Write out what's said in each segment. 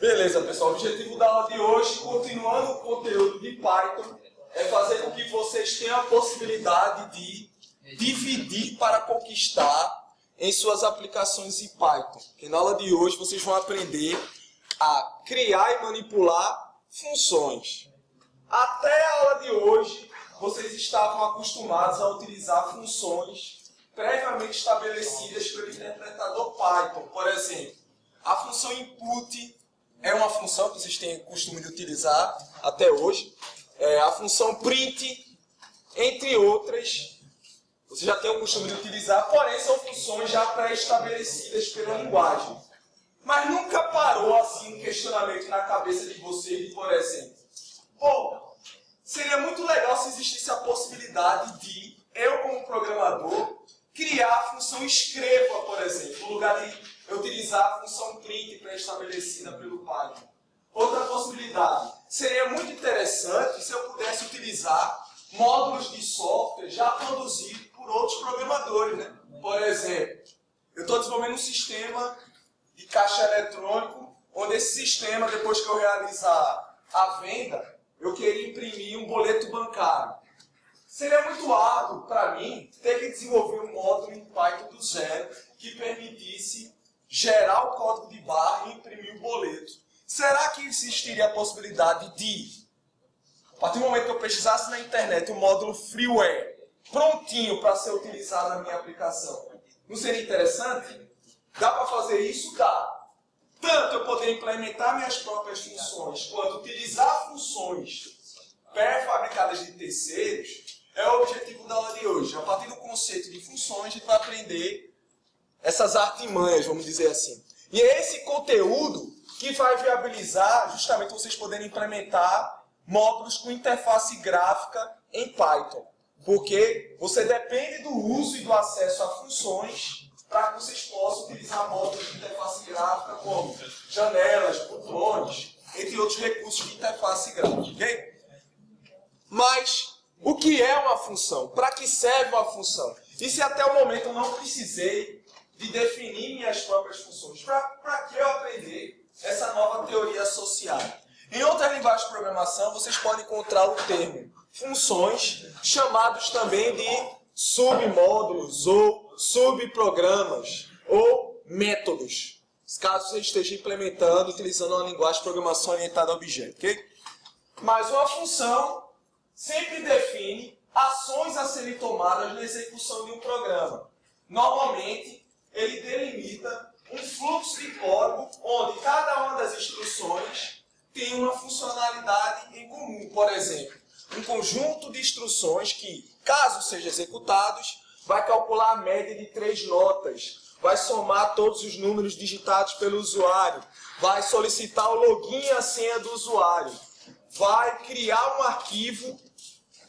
Beleza, pessoal. O objetivo da aula de hoje, continuando o conteúdo de Python, é fazer com que vocês tenham a possibilidade de dividir para conquistar em suas aplicações em Python. Que na aula de hoje vocês vão aprender a criar e manipular funções. Até a aula de hoje, vocês estavam acostumados a utilizar funções previamente estabelecidas pelo interpretador Python. Por exemplo, a função input é uma função que vocês têm costume de utilizar até hoje. A função print, entre outras, vocês já têm o costume de utilizar, porém são funções já pré-estabelecidas pela linguagem. Mas nunca parou assim um questionamento na cabeça de vocês de, por exemplo, seria muito legal se existisse a possibilidade de eu, como programador, criar a função escreva, por exemplo, no lugar de eu utilizar a função print pré-estabelecida pelo Python. Outra possibilidade, seria muito interessante se eu pudesse utilizar módulos de software já produzidos por outros programadores, né? Por exemplo, eu estou desenvolvendo um sistema de caixa eletrônico, onde esse sistema, depois que eu realizar a venda, eu queria imprimir um boleto bancário. Seria muito árduo para mim ter que desenvolver um módulo em Python do zero que permitisse gerar o código de barra e imprimir o boleto. Será que existiria a possibilidade de, a partir do momento que eu pesquisasse na internet, um módulo freeware prontinho para ser utilizado na minha aplicação? Não seria interessante? Dá para fazer isso? Dá. Tanto eu poder implementar minhas próprias funções, quanto utilizar funções pré-fabricadas de terceiros, é o objetivo da aula de hoje. A partir do conceito de funções, a gente vai aprender essas artimanhas, vamos dizer assim. E é esse conteúdo que vai viabilizar justamente vocês poderem implementar módulos com interface gráfica em Python. Porque você depende do uso e do acesso a funções para que vocês possam utilizar módulos de interface gráfica como janelas, botões, entre outros recursos de interface gráfica. Okay? Mas o que é uma função? Para que serve uma função? E se até o momento eu não precisei de definir minhas próprias funções? Para que eu aprender essa nova teoria associada? Em outras linguagens de programação, vocês podem encontrar o termo funções, chamados também de submódulos ou subprogramas ou métodos, caso você esteja implementando, utilizando uma linguagem de programação orientada a objeto. Okay? Mas uma função sempre define ações a serem tomadas na execução de um programa. Normalmente, ele delimita um fluxo de código onde cada uma das instruções tem uma funcionalidade em comum. Por exemplo, um conjunto de instruções que, caso sejam executados, vai calcular a média de 3 notas, vai somar todos os números digitados pelo usuário, vai solicitar o login e a senha do usuário, vai criar um arquivo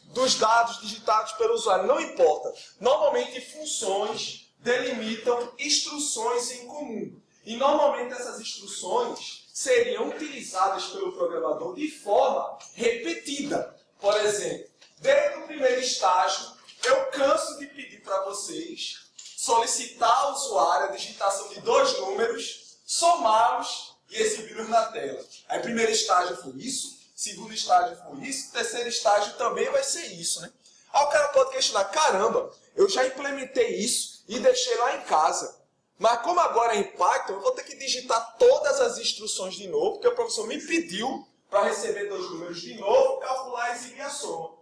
dos dados digitados pelo usuário. Não importa. Normalmente, funções delimitam instruções em comum. E normalmente essas instruções seriam utilizadas pelo programador de forma repetida. Por exemplo, desde o primeiro estágio, eu canso de pedir para vocês solicitar ao usuário a digitação de 2 números, somá-los e exibi-los na tela. Aí, primeiro estágio foi isso, segundo estágio foi isso, terceiro estágio também vai ser isso, né? Aí o cara pode questionar, caramba, eu já implementei isso e deixei lá em casa. Mas como agora é em Python, eu vou ter que digitar todas as instruções de novo, porque o professor me pediu para receber 2 números de novo, calcular e exibir a soma.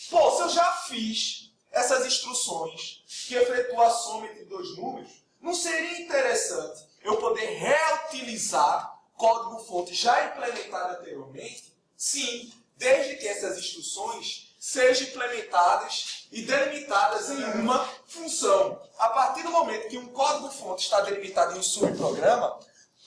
Pô, se eu já fiz essas instruções que efetuam a soma entre 2 números, não seria interessante eu poder reutilizar código-fonte já implementado anteriormente? Sim, desde que essas instruções sejam implementadas e delimitadas em uma função. A partir do momento que um código-fonte está delimitado em um subprograma,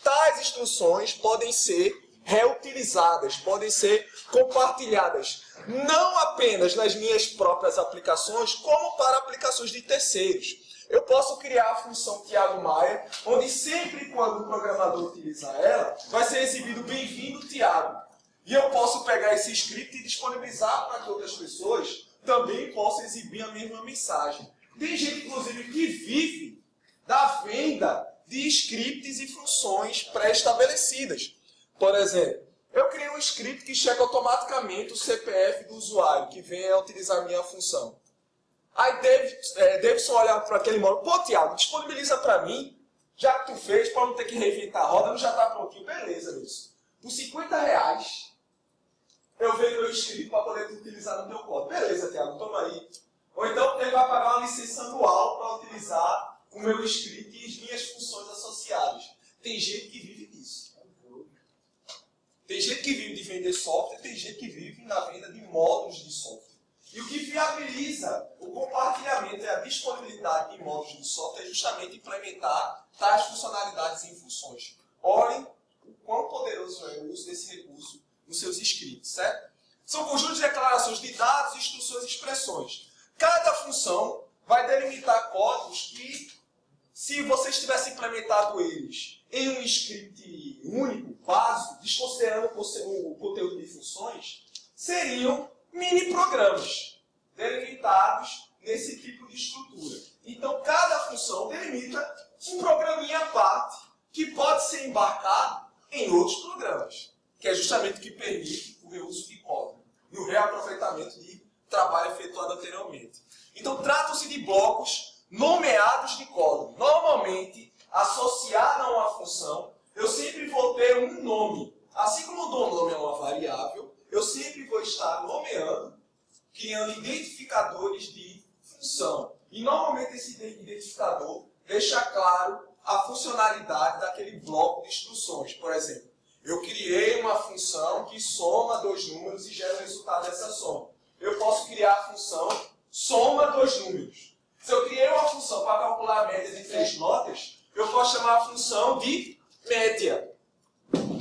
tais instruções podem ser reutilizadas, podem ser compartilhadas, não apenas nas minhas próprias aplicações, como para aplicações de terceiros. Eu posso criar a função Thiago Maia, onde sempre e quando o programador utilizar ela, vai ser exibido bem-vindo Thiago. E eu posso pegar esse script e disponibilizar para que outras pessoas também possam exibir a mesma mensagem. Tem gente, inclusive, que vive da venda de scripts e funções pré-estabelecidas. Por exemplo, eu criei um script que checa automaticamente o CPF do usuário que venha utilizar a minha função. Aí Davidson olha para aquele módulo, pô, Thiago, disponibiliza para mim, já que tu fez, para não ter que reinventar a roda, não já está prontinho. Beleza, Wilson. Por R$50, eu vejo meu script para poder utilizar no meu código. Beleza, Thiago, toma aí. Ou então ele vai pagar uma licença anual para utilizar o meu script e as minhas funções associadas. Tem gente que vive disso. Tem gente que vive de vender software, tem gente que vive na venda de módulos de software. E o que viabiliza o compartilhamento e a disponibilidade de módulos de software é justamente implementar tais funcionalidades em funções. Olhem o quão poderoso é o uso desse recurso nos seus scripts, certo? São conjuntos de declarações de dados, instruções e expressões. Cada função vai delimitar códigos que, se vocês tivessem implementado eles em um script único, básico, desconsiderando o conteúdo de funções, seriam mini-programas delimitados nesse tipo de estrutura. Então, cada função delimita um programinha à parte que pode ser embarcado em outros programas, que é justamente o que permite o reuso de código e o reaproveitamento de trabalho efetuado anteriormente. Então, tratam-se de blocos nomeados de código. Normalmente, associado a uma função, eu sempre vou ter um nome. Assim como eu dou nome a uma variável, eu sempre vou estar nomeando, criando identificadores de função. E normalmente esse identificador deixa claro a funcionalidade daquele bloco de instruções. Por exemplo, eu criei uma função que soma dois números e gera o resultado dessa soma. Eu posso criar a função soma dois números. Se eu criei uma função para calcular a média de 3 notas, eu posso chamar a função de média.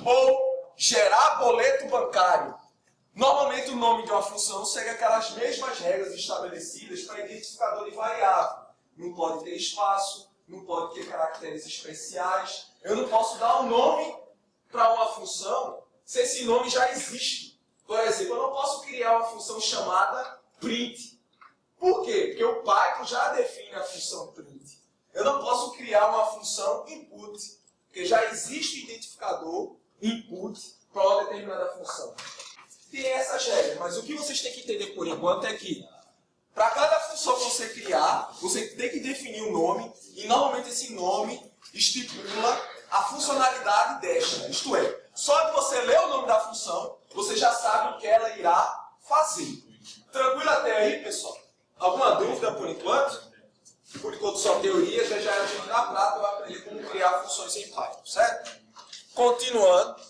Ou gerar boleto bancário. Normalmente o nome de uma função segue aquelas mesmas regras estabelecidas para identificador de variável. Não pode ter espaço, não pode ter caracteres especiais. Eu não posso dar um nome para uma função se esse nome já existe. Por exemplo, eu não posso criar uma função chamada print. Por quê? Porque o Python já define a função print. Eu não posso criar uma função input, porque já existe o identificador input para uma determinada função. Tem essas regras, mas o que vocês têm que entender por enquanto é que para cada função que você criar, você tem que definir um nome, e normalmente esse nome estipula a funcionalidade desta. Isto é, só de você ler o nome da função, você já sabe o que ela irá fazer. Tranquilo até aí, pessoal? Alguma dúvida por enquanto? Por enquanto só teoria, já a gente na prática vai aprender como criar funções em Python, certo? Continuando.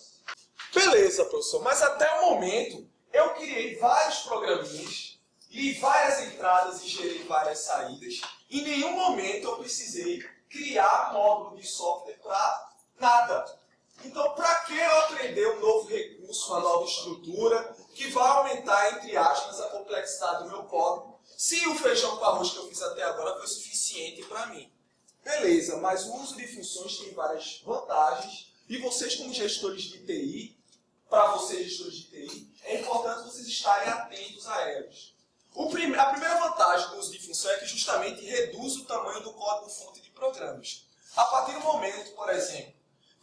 Beleza, professor, mas até o momento eu criei vários programinhas, li várias entradas e gerei várias saídas. Em nenhum momento eu precisei criar módulo de software para nada. Então, para que eu aprender um novo recurso, uma nova estrutura, que vai aumentar, entre aspas, a complexidade do meu código, se o feijão com arroz que eu fiz até agora foi suficiente para mim? Beleza, mas o uso de funções tem várias vantagens, e vocês, como gestores de TI, para vocês, gestores de TI, é importante vocês estarem atentos a elas. A primeira vantagem do uso de função é que justamente reduz o tamanho do código-fonte de programas. A partir do momento, por exemplo,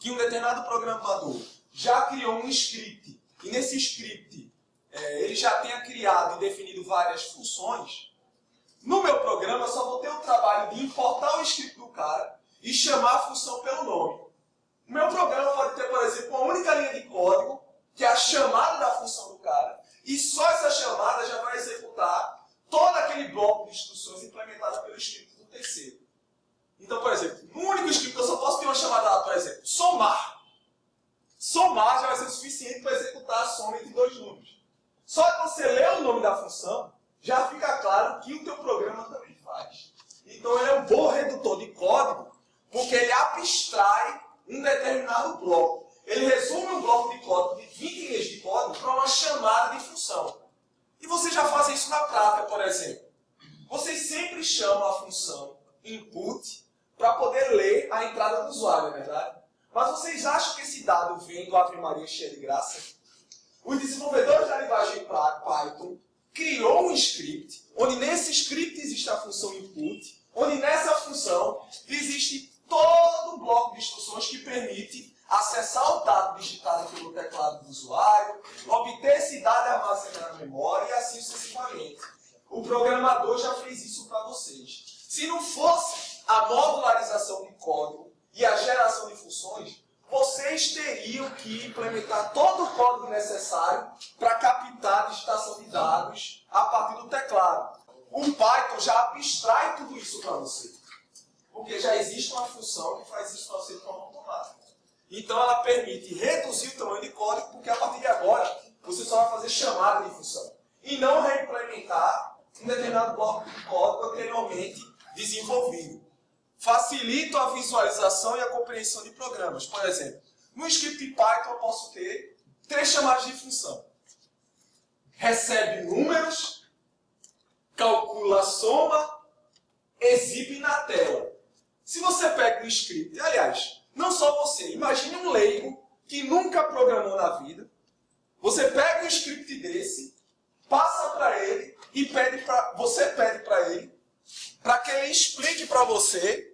que um determinado programador já criou um script, e nesse script ele já tenha criado e definido várias funções, no meu programa eu só vou ter o trabalho de importar o script do cara e chamar a função pelo nome. O meu programa pode ter, por exemplo, uma única linha de código, que é a chamada da função do cara, e só essa chamada já vai executar todo aquele bloco de instruções implementada pelo script do terceiro. Então, por exemplo, no único script eu só posso ter uma chamada lá, por exemplo, somar. Somar já vai ser o suficiente para executar a soma entre dois números. Só que você lê o nome da função, já fica claro que o teu programa também faz. Então ele é um bom redutor de código, porque ele abstrai um determinado bloco. Ele resume um bloco de código de 20 linhas de código para uma chamada de função. E vocês já fazem isso na prática, por exemplo. Vocês sempre chamam a função input para poder ler a entrada do usuário, não é verdade? Mas vocês acham que esse dado vem do Ave Maria cheia de graça? Os desenvolvedores da linguagem Python criou um script, onde nesse script existe a função input, onde nessa função existe todo um bloco de instruções que permite acessar o dado digitado pelo do usuário, obter esse dado e armazenar na memória e assim sucessivamente. O programador já fez isso para vocês. Se não fosse a modularização de código e a geração de funções, vocês teriam que implementar todo o código necessário para captar a digitação de dados a partir do teclado. O Python já abstrai tudo isso para você, porque já existe uma função que faz isso para você de forma automática. Então ela permite reduzir o tamanho de código, porque a partir de agora você só vai fazer chamada de função e não reimplementar um determinado bloco de código anteriormente desenvolvido. Facilita a visualização e a compreensão de programas. Por exemplo, no script Python eu posso ter 3 chamadas de função. Recebe números, calcula a soma, exibe na tela. Se você pega um script, aliás, não só você, imagine um leigo que nunca programou na vida, você pega um script desse, passa para ele e você pede para ele para que ele explique para você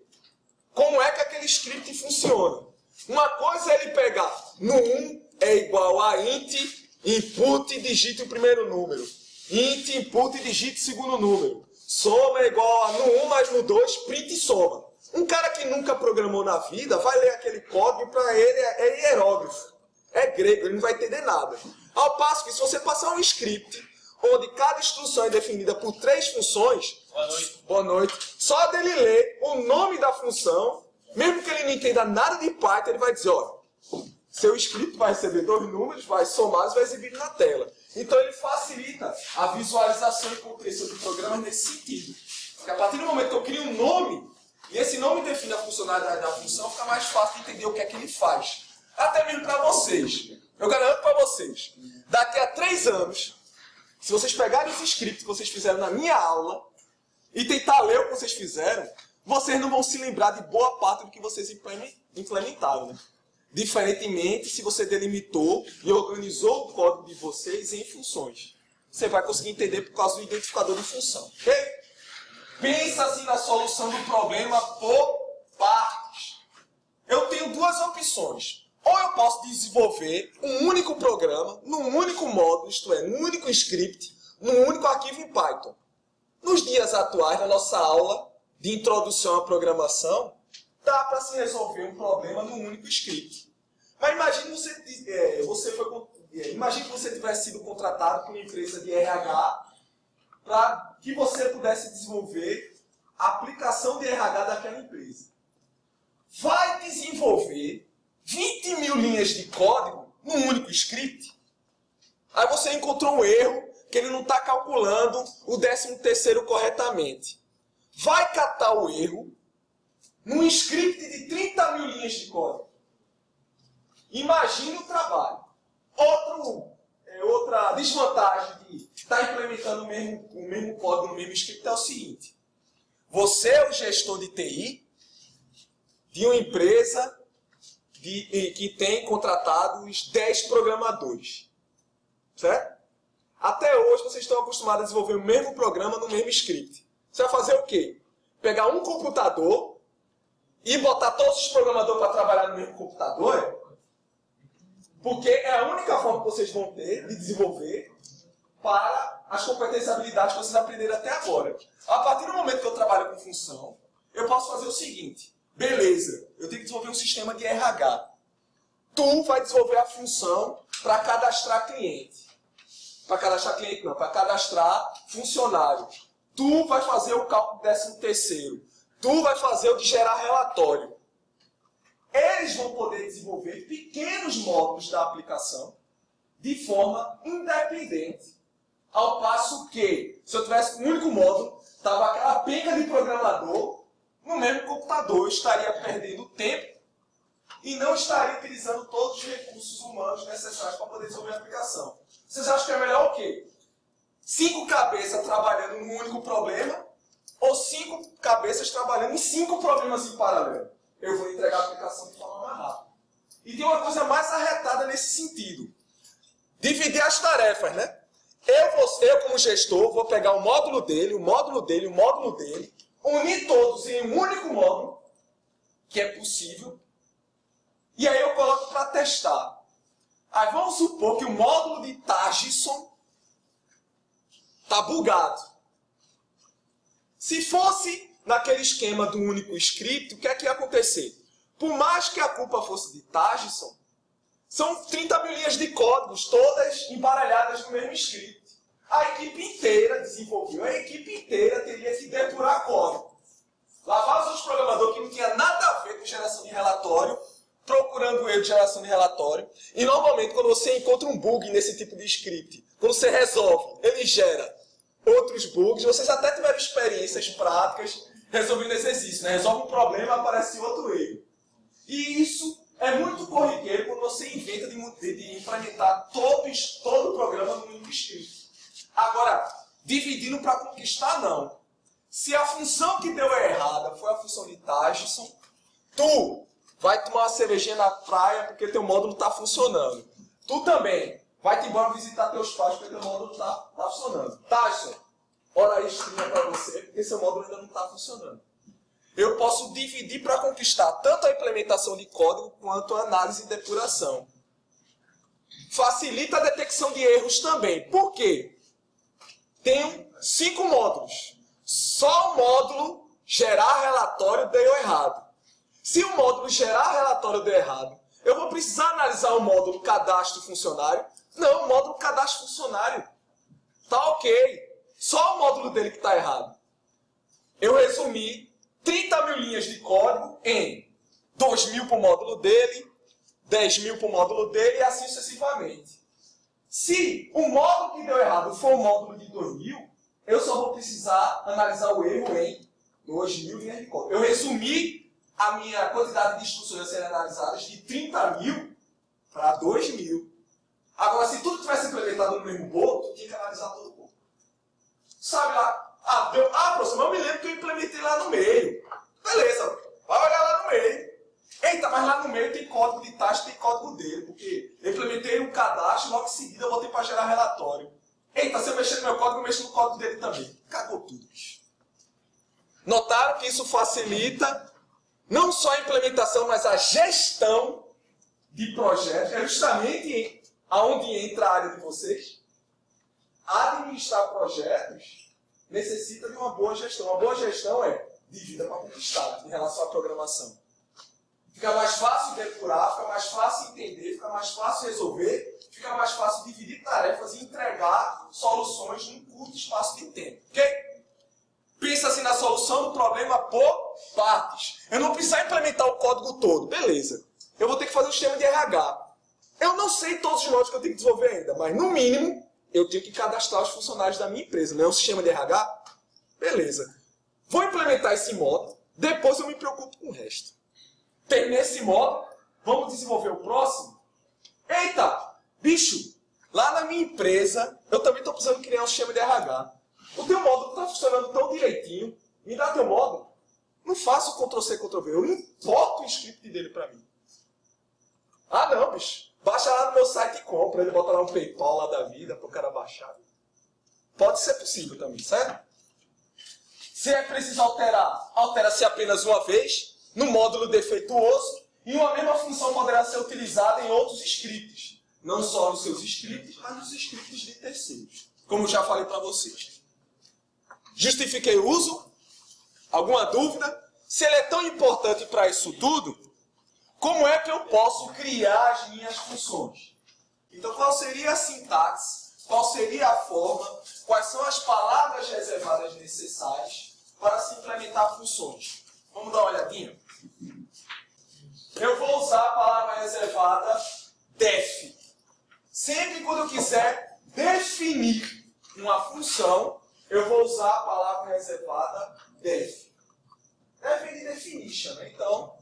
como é que aquele script funciona. Uma coisa é ele pegar no 1 é igual a int, input e digite o primeiro número. Int, input e digite o segundo número. Soma é igual a no 1 mais no 2, print e soma. Um cara que nunca programou na vida vai ler aquele código e para ele é hierógrafo. É grego, ele não vai entender nada. Ao passo que se você passar um script onde cada instrução é definida por 3 funções, boa noite, só dele ler o nome da função, mesmo que ele não entenda nada de Python, ele vai dizer, ó, seu script vai receber 2 números, vai somar e vai exibir na tela. Então ele facilita a visualização e compreensão do programa nesse sentido. Porque a partir do momento que eu crio um nome, e esse nome define a funcionalidade da função, fica mais fácil de entender o que é que ele faz. Até mesmo para vocês. Eu garanto para vocês, daqui a 3 anos, se vocês pegarem esse script que vocês fizeram na minha aula e tentar ler o que vocês fizeram, vocês não vão se lembrar de boa parte do que vocês implementaram, né? Diferentemente, se você delimitou e organizou o código de vocês em funções. Você vai conseguir entender por causa do identificador de função. Ok? Pensa assim na solução do problema por partes. Eu tenho 2 opções. Ou eu posso desenvolver um único programa, num único módulo, isto é, num único script, num único arquivo em Python. Nos dias atuais, na nossa aula de introdução à programação, dá para se resolver um problema num único script. Mas imagine imagine que você tivesse sido contratado por uma empresa de RH para que você pudesse desenvolver a aplicação de RH daquela empresa. Vai desenvolver 20 mil linhas de código num único script. Aí você encontrou um erro que ele não está calculando o 13º corretamente. Vai catar o erro num script de 30 mil linhas de código. Imagine o trabalho. Outra desvantagem de estar implementando o mesmo código no mesmo script é o seguinte. Você é o gestor de TI de uma empresa que tem contratado os 10 programadores. Certo? Até hoje vocês estão acostumados a desenvolver o mesmo programa no mesmo script. Você vai fazer o quê? Pegar um computador e botar todos os programadores para trabalhar no mesmo computador? Porque é a única forma que vocês vão ter de desenvolver para as competências e habilidades que vocês aprenderam até agora. A partir do momento que eu trabalho com função, eu posso fazer o seguinte. Beleza, eu tenho que desenvolver um sistema de RH. Tu vai desenvolver a função para cadastrar cliente. Para cadastrar cliente não, para cadastrar funcionário. Tu vai fazer o cálculo do 13º. Tu vai fazer o de gerar relatório. Eles vão poder desenvolver pequenos módulos da aplicação de forma independente. Ao passo que, se eu tivesse um único módulo, estava aquela penca de programador no mesmo computador. Eu estaria perdendo tempo e não estaria utilizando todos os recursos humanos necessários para poder desenvolver a aplicação. Vocês acham que é melhor o quê? 5 cabeças trabalhando num único problema ou 5 cabeças trabalhando em 5 problemas em paralelo? Eu vou entregar a aplicação de forma mais rápida. E tem uma coisa mais arretada nesse sentido. Dividir as tarefas, né? Eu como gestor, vou pegar o módulo dele, o módulo dele, o módulo dele, unir todos em um único módulo, que é possível, e aí eu coloco para testar. Aí vamos supor que o módulo de Tagison está bugado. Se fosse naquele esquema do único script, o que é que ia acontecer? Por mais que a culpa fosse de Tagison, são 30 mil linhas de códigos, todas embaralhadas no mesmo script. A equipe inteira desenvolveu, a equipe inteira teria que depurar código. Lá vários outros programadores que não tinha nada a ver com geração de relatório, procurando o erro de geração de relatório. E normalmente quando você encontra um bug nesse tipo de script, quando você resolve, ele gera outros bugs. Vocês até tiveram experiências práticas resolvendo exercício, né? Resolve um problema, aparece outro erro. E isso é muito corriqueiro quando você inventa de implementar todo o programa no único script. Agora, dividindo para conquistar, não. Se a função que deu errada foi a função de Tagison, tu vai tomar uma cervejinha na praia porque teu módulo está funcionando. Tu também vai te embora visitar teus pais porque teu módulo está funcionando. Tagison, hora extra para você porque seu módulo ainda não está funcionando. Eu posso dividir para conquistar tanto a implementação de código quanto a análise e depuração. Facilita a detecção de erros também. Por quê? Tenho 5 módulos. Só o módulo gerar relatório deu errado. Se o módulo gerar relatório deu errado, eu vou precisar analisar o módulo cadastro funcionário? Não, o módulo cadastro funcionário está ok. Só o módulo dele que está errado. Eu resumi 30 mil linhas de código em 2 mil para o módulo dele, 10 mil para o módulo dele e assim sucessivamente. Se o módulo que deu errado for o módulo de 2 mil, eu só vou precisar analisar o erro em 2 mil linhas de código. Eu resumi a minha quantidade de instruções a serem analisadas de 30 mil para 2 mil. Agora, se tudo tivesse implementado no mesmo bolo, tu tinha que analisar todo o bolo. Sabe lá? Professor, eu me lembro que eu implementei lá no meio. Beleza, vai olhar lá no meio. Eita, mas lá no meio tem código de taxa, tem código dele, porque eu implementei um cadastro e logo em seguida eu botei para gerar relatório. Eita, se eu mexer no meu código, eu mexo no código dele também. Cagou tudo, bicho. Notaram que isso facilita não só a implementação, mas a gestão de projetos. É justamente aonde entra a área de vocês. Administrar projetos necessita de uma boa gestão. Uma boa gestão é de vida para conquistar em relação à programação. Fica mais fácil depurar, fica mais fácil entender, fica mais fácil resolver, fica mais fácil dividir tarefas e entregar soluções num curto espaço de tempo. Ok? Pensa assim na solução do problema por partes. Eu não preciso implementar o código todo. Beleza. Eu vou ter que fazer um sistema de RH. Eu não sei todos os módulos que eu tenho que desenvolver ainda, mas no mínimo eu tenho que cadastrar os funcionários da minha empresa. Não é um sistema de RH? Beleza. Vou implementar esse módulo, depois eu me preocupo com o resto. Terminei esse módulo, vamos desenvolver o próximo? Eita, bicho, lá na minha empresa, eu também estou precisando criar um sistema de RH. O teu módulo está funcionando tão direitinho, me dá teu módulo. Não faço Ctrl+C, Ctrl+V, eu importo o script dele para mim. Ah não, bicho, baixa lá no meu site e compra, ele bota lá um PayPal lá da vida para o cara baixar. Pode ser possível também, certo? Se é preciso alterar, altera-se apenas uma vez, no módulo defeituoso, e uma mesma função poderá ser utilizada em outros scripts. Não só nos seus scripts, mas nos scripts de terceiros. Como eu já falei para vocês. Justifiquei o uso? Alguma dúvida? Se ele é tão importante para isso tudo, como é que eu posso criar as minhas funções? Então, qual seria a sintaxe? Qual seria a forma? Quais são as palavras reservadas necessárias para se implementar funções? Vamos dar uma olhadinha? Eu vou usar a palavra reservada def. Sempre quando eu quiser definir uma função, eu vou usar a palavra reservada def. Def de definition, né? Então,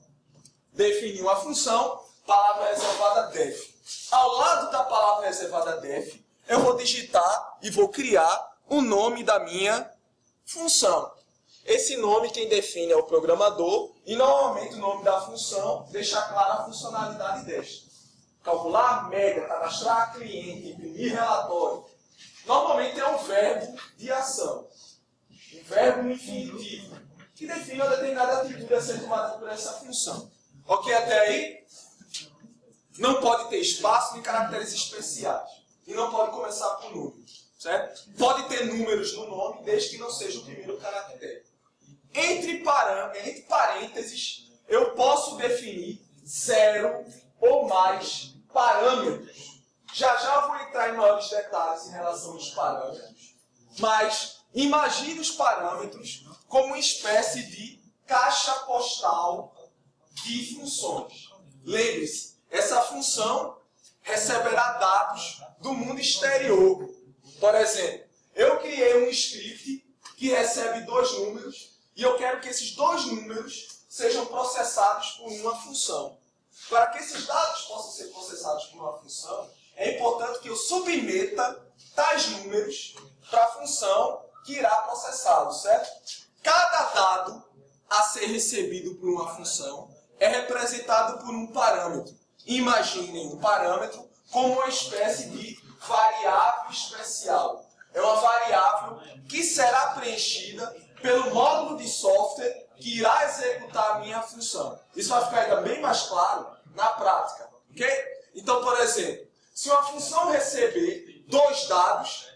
definir uma função, palavra reservada def. Ao lado da palavra reservada def, eu vou digitar e vou criar o nome da minha função. Esse nome quem define é o programador e normalmente o nome da função deixa clara a funcionalidade desta. Calcular média, cadastrar cliente, imprimir relatório. Normalmente é um verbo de ação. Um verbo infinitivo que define uma determinada atitude a ser tomada por essa função. Ok até aí? não pode ter espaço nem caracteres especiais. E não pode começar com números. Certo? Pode ter números no nome, desde que não seja o primeiro caractere. Entre parênteses, eu posso definir 0 ou mais parâmetros. Já já vou entrar em maiores detalhes em relação aos parâmetros. Mas imagine os parâmetros como uma espécie de caixa postal de funções. Lembre-se, essa função receberá dados do mundo exterior. Por exemplo, eu criei um script que recebe 2 números e eu quero que esses 2 números sejam processados por uma função. Para que esses dados possam ser processados por uma função, é importante que eu submeta tais números para a função que irá processá-los, certo? Cada dado a ser recebido por uma função é representado por um parâmetro. Imaginem um parâmetro como uma espécie de variável especial. É uma variável que será preenchida pelo módulo de software que irá executar a minha função. Isso vai ficar ainda bem mais claro na prática. Ok? Então, por exemplo, se uma função receber 2 dados,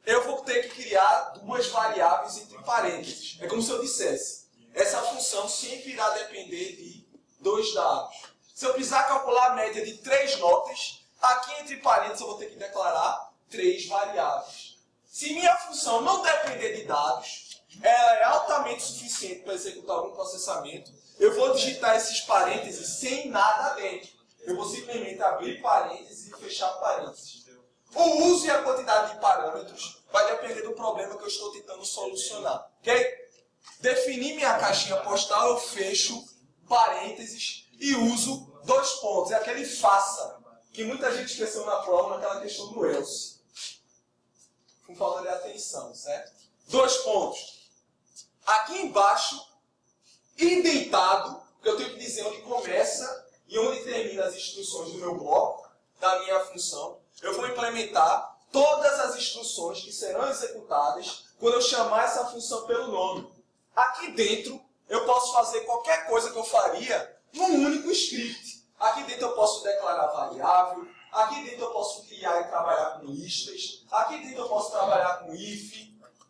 eu vou ter que criar 2 variáveis entre parênteses. É como se eu dissesse, essa função sempre irá depender de 2 dados. Se eu precisar calcular a média de 3 notas, aqui entre parênteses eu vou ter que declarar 3 variáveis. Se minha função não depender de dados, ela é altamente suficiente para executar algum processamento, eu vou digitar esses parênteses sem nada dentro. Eu vou simplesmente abrir parênteses e fechar parênteses. O uso e a quantidade de parâmetros vai depender do problema que eu estou tentando solucionar. Ok? Definir minha caixinha postal, eu fecho parênteses e uso 2 pontos. É aquele faça, que muita gente esqueceu na prova, naquela questão do else. Com falta de atenção, certo? 2 pontos. Aqui embaixo, indentado, porque eu tenho que dizer onde começa e onde termina as instruções do meu bloco, da minha função, eu vou implementar todas as instruções que serão executadas quando eu chamar essa função pelo nome. Aqui dentro, eu posso fazer qualquer coisa que eu faria num único script. Aqui dentro eu posso declarar variável, aqui dentro eu posso criar e trabalhar com listas, aqui dentro eu posso trabalhar com if,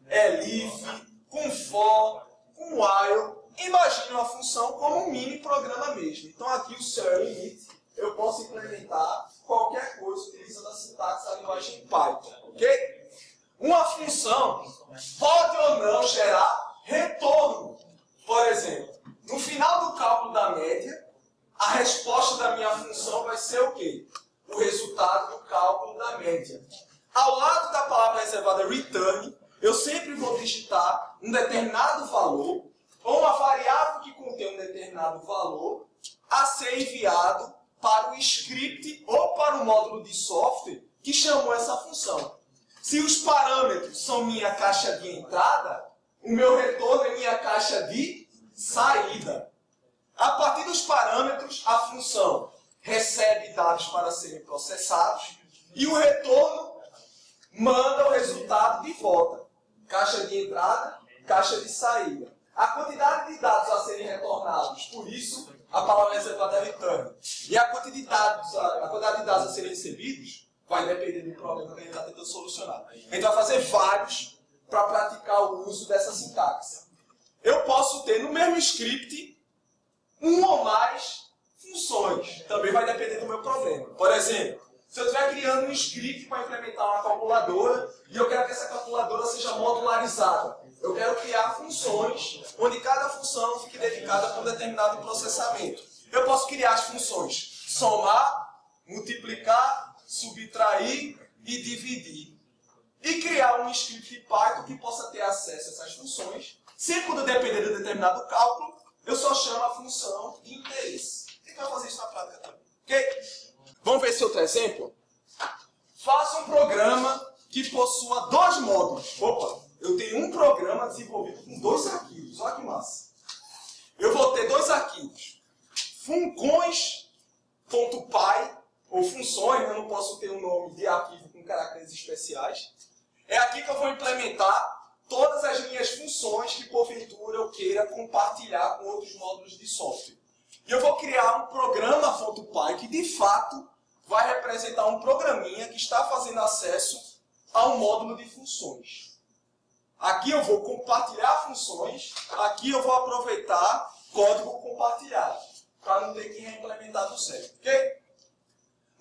elif, com for, com while. Imagine uma função como um mini programa mesmo. Então aqui o seu limite, eu posso implementar qualquer coisa utilizando a sintaxe da linguagem Python, ok? Uma função pode ou não gerar retorno. Por exemplo, no final do cálculo da média, a resposta da minha função vai ser o quê? O resultado do cálculo da média. Ao lado da palavra reservada return, eu sempre vou digitar um determinado valor ou uma variável que contém um determinado valor a ser enviado para o script ou para o módulo de software que chamou essa função. Se os parâmetros são minha caixa de entrada, o meu retorno é minha caixa de saída. A partir dos parâmetros, a função recebe dados para serem processados e o retorno manda o resultado de volta. Caixa de entrada, caixa de saída. A quantidade de dados a serem retornados, por isso a palavra reservada é return. E a quantidade de dados a serem recebidos vai depender do problema que a gente está tentando solucionar. A gente vai fazer vários para praticar o uso dessa sintaxe. Eu posso ter no mesmo script uma ou mais funções. Também vai depender do meu problema. Por exemplo, se eu estiver criando um script para implementar uma calculadora e eu quero que essa calculadora seja modularizada. Eu quero criar funções onde cada função fique dedicada para um determinado processamento. Eu posso criar as funções somar, multiplicar, subtrair e dividir. E criar um script de Python que possa ter acesso a essas funções. Sempre quando depender de determinado cálculo, eu só chamo a função de interesse. A gente vai fazer isso na prática também. Ok? Vamos ver esse outro exemplo? Faça um programa que possua 2 módulos. Opa, eu tenho um programa desenvolvido com 2 arquivos. Olha que massa. Eu vou ter 2 arquivos. Funcões.py, ou funções, eu não posso ter um nome de arquivo com caracteres especiais. É aqui que eu vou implementar todas as minhas funções que porventura eu queira compartilhar com outros módulos de software. e eu vou criar um programa.py que, de fato, vai representar um programinha que está fazendo acesso ao módulo de funções. Aqui eu vou compartilhar funções, aqui eu vou aproveitar código compartilhado, para não ter que reimplementar do zero, ok?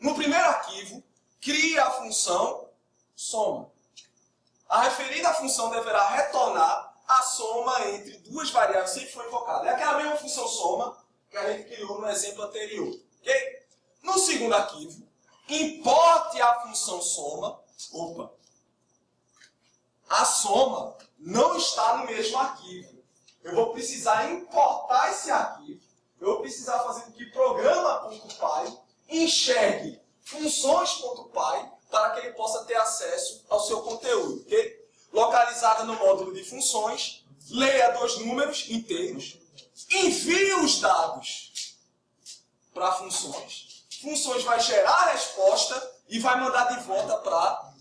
No primeiro arquivo, crie a função soma. A referida função deverá retornar a soma entre duas variáveis sempre foi invocada. É aquela mesma função soma que a gente criou no exemplo anterior, ok? No segundo arquivo, importe a função soma. Opa! A soma não está no mesmo arquivo. Eu vou precisar importar esse arquivo. Eu vou precisar fazer com que programa.py enxergue funções.py para que ele possa ter acesso ao seu conteúdo. Okay? Localizada no módulo de funções, leia dois números inteiros, envie os dados para funções. Funções vai gerar a resposta e vai mandar de volta para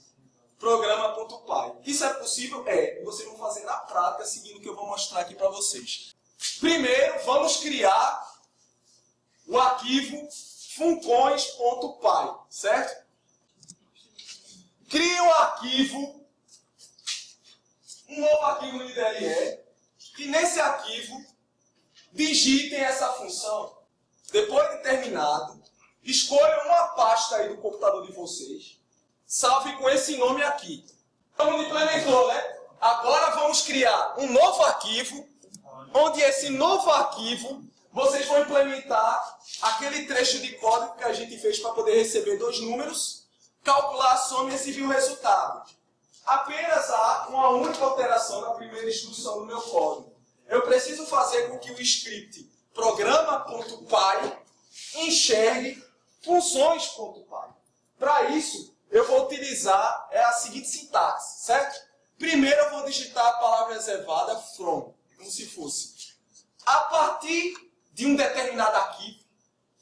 programa.py. Isso é possível? É. E vocês vão fazer na prática, seguindo o que eu vou mostrar aqui para vocês. Primeiro, vamos criar o arquivo funcões.py, certo? Crie um novo arquivo no IDLE, e nesse arquivo digitem essa função. Depois de terminado, escolham uma pasta aí do computador de vocês, salve com esse nome aqui. Todo mundo implementou, né? Agora vamos criar um novo arquivo, onde esse novo arquivo vocês vão implementar aquele trecho de código que a gente fez para poder receber dois números, calcular a soma e exibir o resultado. Apenas há uma única alteração na primeira instrução do meu código. Eu preciso fazer com que o script programa.py enxergue funções.py. Para isso, eu vou utilizar a seguinte sintaxe, certo? Primeiro eu vou digitar a palavra reservada from, como se fosse a partir de um determinado arquivo.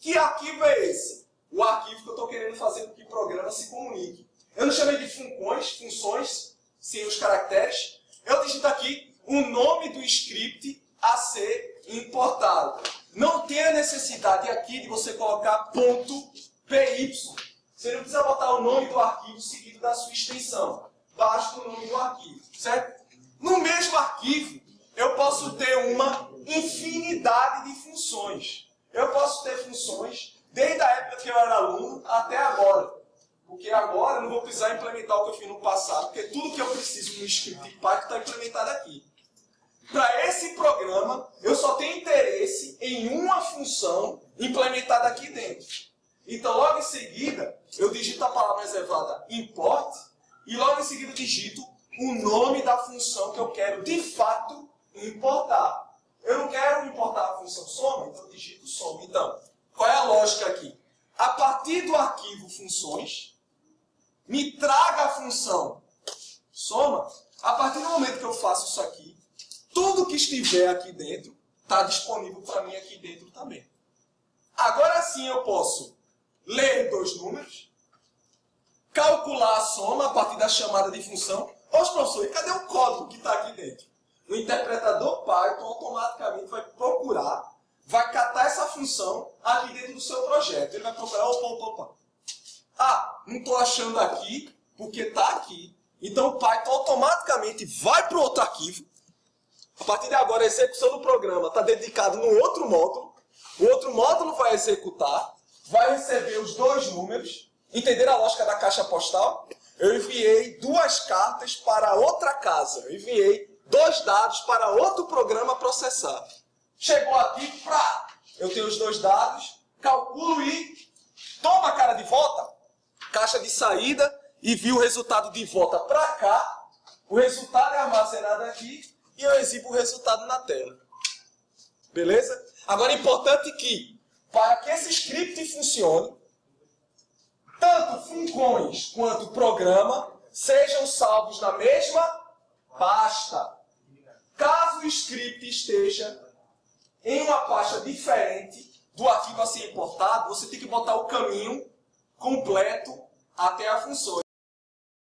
Que arquivo é esse? O arquivo que eu estou querendo fazer com que o programa se comunique. Eu não chamei de funções, sem os caracteres. Eu digito aqui o nome do script a ser importado. Não tem a necessidade aqui de você colocar .py. Você não precisa botar o nome do arquivo seguido da sua extensão. Basta o nome do arquivo, certo? No mesmo arquivo, eu posso ter uma infinidade de funções. Eu posso ter funções desde a época que eu era aluno até agora. Porque agora eu não vou precisar implementar o que eu fiz no passado, porque tudo que eu preciso no script Python está implementado aqui. Para esse programa, eu só tenho interesse em uma função implementada aqui dentro. Então, logo em seguida, eu digito a palavra reservada import e logo em seguida digito o nome da função que eu quero, de fato, importar. Eu não quero importar a função soma, então eu digito soma. Então, qual é a lógica aqui? A partir do arquivo funções, me traga a função soma. A partir do momento que eu faço isso aqui, tudo que estiver aqui dentro está disponível para mim aqui dentro também. Agora sim eu posso ler dois números, calcular a soma a partir da chamada de função. Ô, professor, e cadê o código que está aqui dentro? O interpretador Python automaticamente vai procurar, vai catar essa função aqui dentro do seu projeto. Ele vai procurar, opa. Ah, não estou achando aqui, porque está aqui. Então o Python automaticamente vai para o outro arquivo. A partir de agora a execução do programa está dedicado no outro módulo. O outro módulo vai executar, vai receber os dois números. Entenderam a lógica da caixa postal? Eu enviei duas cartas para outra casa. Eu enviei dois dados para outro programa processar. Chegou aqui, eu tenho os dois dados, calculo e toma a cara de volta, caixa de saída, e vi o resultado de volta para cá. O resultado é armazenado aqui e eu exibo o resultado na tela. Beleza? Agora é importante que, para que esse script funcione, tanto funcões quanto programa sejam salvos na mesma pasta. Caso o script esteja em uma pasta diferente do arquivo a ser importado, você tem que botar o caminho completo até a função.